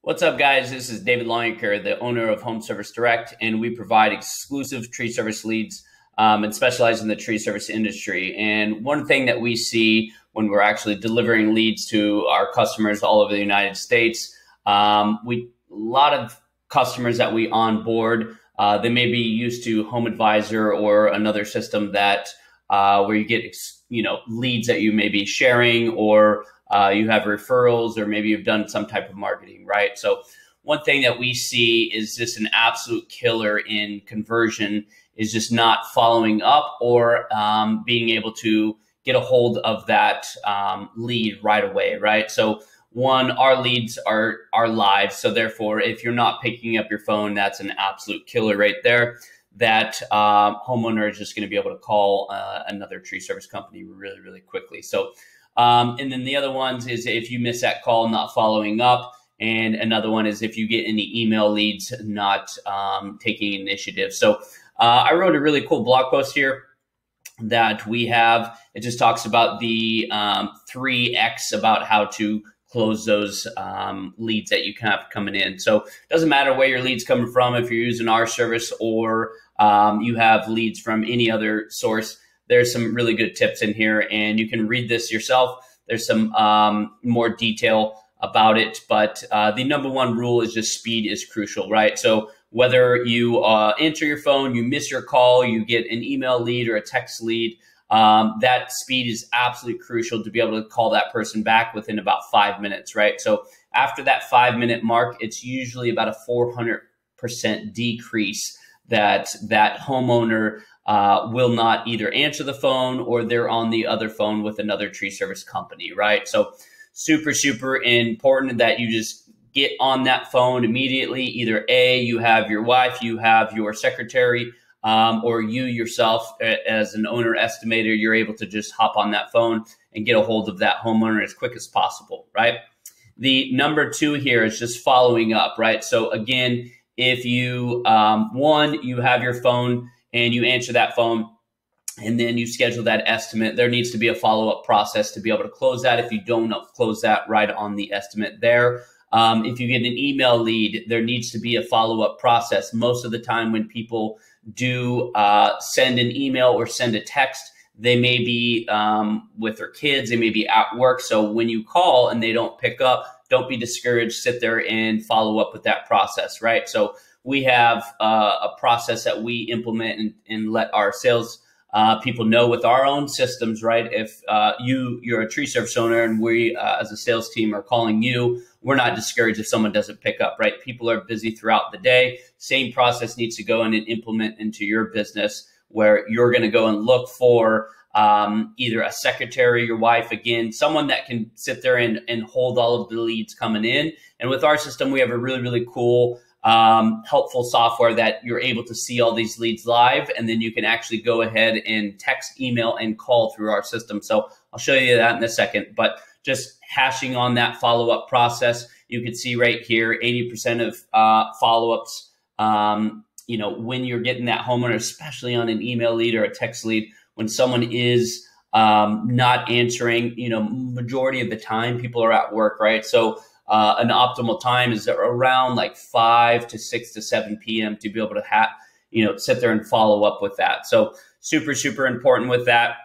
What's up, guys? This is David Longacre, the owner of Home Service Direct, and we provide exclusive tree service leads and specialize in the tree service industry. And one thing that we see when we're actually delivering leads to our customers all over the United States, a lot of customers that we onboard, they may be used to Home Advisor or another system that where you get leads that you may be sharing, or you have referrals, or maybe you've done some type of marketing, right? So one thing that we see is just an absolute killer in conversion is just not following up or being able to get a hold of that lead right away, right? So one, our leads are live. So therefore, if you're not picking up your phone, that's an absolute killer right there. That homeowner is just going to be able to call another tree service company really, really quickly. So, and then the other ones is if you miss that call, not following up. And another one is if you get any email leads, not taking initiative. So I wrote a really cool blog post here that we have. It just talks about the 3X about how to close those leads that you have coming in. So it doesn't matter where your lead's coming from, if you're using our service or you have leads from any other source. There's some really good tips in here, and you can read this yourself. There's some more detail about it, but the number one rule is just speed is crucial, right? So whether you answer your phone, you miss your call, you get an email lead or a text lead, that speed is absolutely crucial to be able to call that person back within about 5 minutes, right? So after that 5-minute mark, it's usually about a 400% decrease that homeowner will not either answer the phone or they're on the other phone with another tree service company, right? So super, super important that you just get on that phone immediately. Either A, you have your wife, you have your secretary, or you yourself as an owner estimator, you're able to just hop on that phone and get a hold of that homeowner as quick as possible, right? The number two here is just following up, right? So again, if you, you have your phone and you answer that phone and then you schedule that estimate, there needs to be a follow-up process to be able to close that. If you don't close that right on the estimate there, if you get an email lead, there needs to be a follow-up process. Most of the time when people do send an email or send a text, they may be with their kids, they may be at work. So when you call and they don't pick up, don't be discouraged, sit there and follow up with that process, right? So we have a process that we implement and let our sales people know with our own systems, right? If you're a tree service owner and we as a sales team are calling you, we're not discouraged if someone doesn't pick up, right? People are busy throughout the day. Same process needs to go in and implement into your business where you're going to go and look for either a secretary, your wife, again, someone that can sit there and hold all of the leads coming in. And with our system, we have a really, really cool helpful software that you're able to see all these leads live, and then you can actually go ahead and text, email, and call through our system. So I'll show you that in a second, but just hashing on that follow-up process, you can see right here, 80% of follow-ups, when you're getting that homeowner, especially on an email lead or a text lead, when someone is not answering, majority of the time people are at work, right? So an optimal time is around like 5 to 6 to 7 p.m. to be able to sit there and follow up with that. So super, super important with that.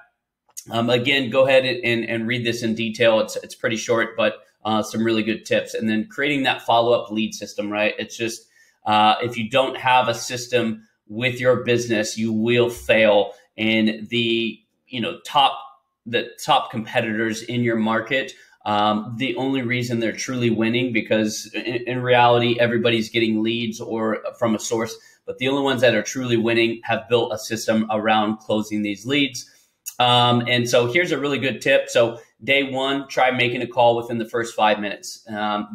Again, go ahead and read this in detail. It's pretty short, but some really good tips. And then creating that follow-up lead system, right? It's just if you don't have a system with your business, you will fail. And the top competitors in your market, the only reason they're truly winning, because in reality, everybody's getting leads or from a source, but the only ones that are truly winning have built a system around closing these leads. And so here's a really good tip. So day one, try making a call within the first 5 minutes.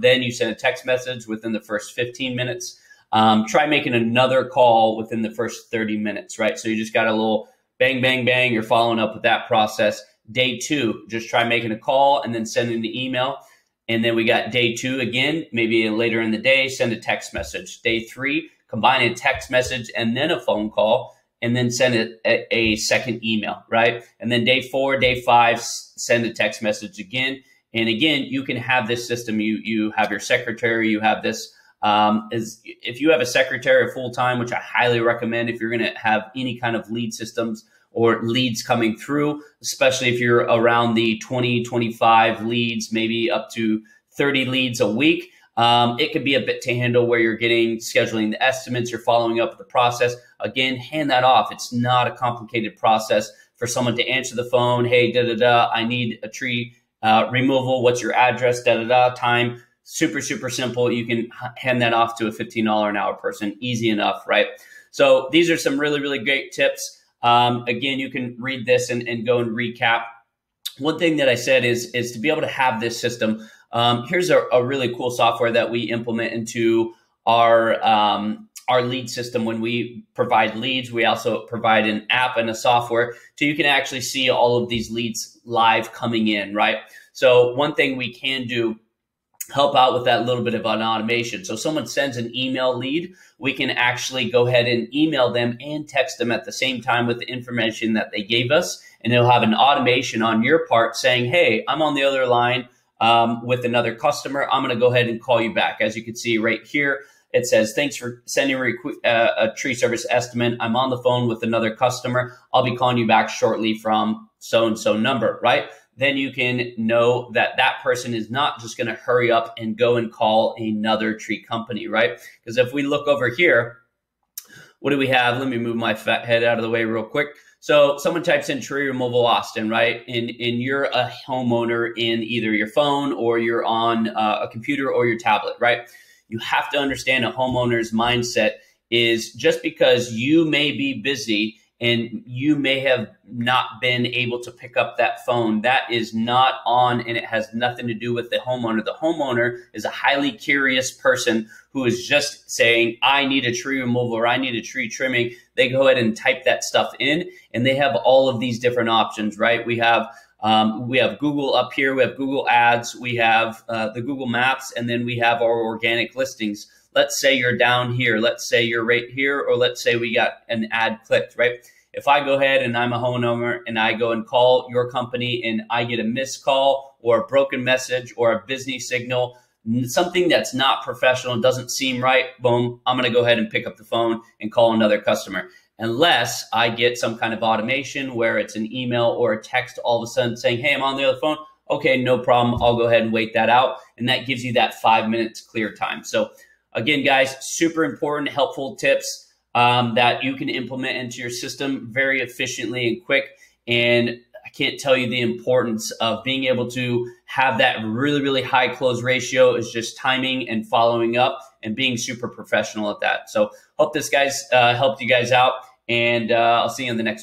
Then you send a text message within the first 15 minutes. Try making another call within the first 30 minutes, right? So you just got a little bang, bang, bang. You're following up with that process. Day two, just try making a call and then sending the email. And then we got day two again, maybe later in the day, send a text message. Day three, combine a text message and then a phone call, and then send a second email, right? And then day four, day five, send a text message again. And again, you can have this system. You have your secretary, you have this. If you have a secretary full time, which I highly recommend if you're going to have any kind of lead systems or leads coming through, especially if you're around the 20, 25 leads, maybe up to 30 leads a week. It could be a bit to handle where you're scheduling the estimates, you're following up with the process. Again, hand that off. It's not a complicated process for someone to answer the phone. Hey, I need a tree removal. What's your address? Time. Super, super simple. You can hand that off to a $15 an hour person. Easy enough, right? So these are some really, really great tips. Again, you can read this and go and recap. One thing that I said is to be able to have this system. Here's a really cool software that we implement into our lead system. When we provide leads, we also provide an app and a software so you can actually see all of these leads live coming in, right? So one thing we can do, help out with that little bit of an automation. So someone sends an email lead, we can actually go ahead and email them and text them at the same time with the information that they gave us. And it'll have an automation on your part saying, hey, I'm on the other line with another customer. I'm going to go ahead and call you back. As you can see right here, it says, thanks for sending a tree service estimate. I'm on the phone with another customer. I'll be calling you back shortly from so-and-so number, right? Then you can know that that person is not just going to hurry up and go and call another tree company, right? Because if we look over here, what do we have? Let me move my fat head out of the way real quick. So someone types in tree removal Austin, right? And you're a homeowner in either your phone or you're on a computer or your tablet, right? You have to understand a homeowner's mindset is just because you may be busy and you may have not been able to pick up that phone, that is not on, and it has nothing to do with the homeowner. The homeowner is a highly curious person who is just saying, I need a tree removal or I need a tree trimming. They go ahead and type that stuff in, and they have all of these different options, right? We have Google up here, we have Google Ads, we have the Google Maps, and then we have our organic listings. Let's say you're down here. Let's say you're right here, or let's say we got an ad clicked, right? If I go ahead and I'm a homeowner and I go and call your company and I get a missed call or a broken message or a busy signal, something that's not professional, doesn't seem right, boom, I'm going to go ahead and pick up the phone and call another customer. Unless I get some kind of automation where it's an email or a text all of a sudden saying, hey, I'm on the other phone. Okay, no problem. I'll go ahead and wait that out. And that gives you that 5 minutes clear time. So again, guys, super important, helpful tips that you can implement into your system very efficiently and quick. And I can't tell you the importance of being able to have that really, really high close ratio is just timing and following up and being super professional at that. So hope this guys helped you guys out, and I'll see you in the next one.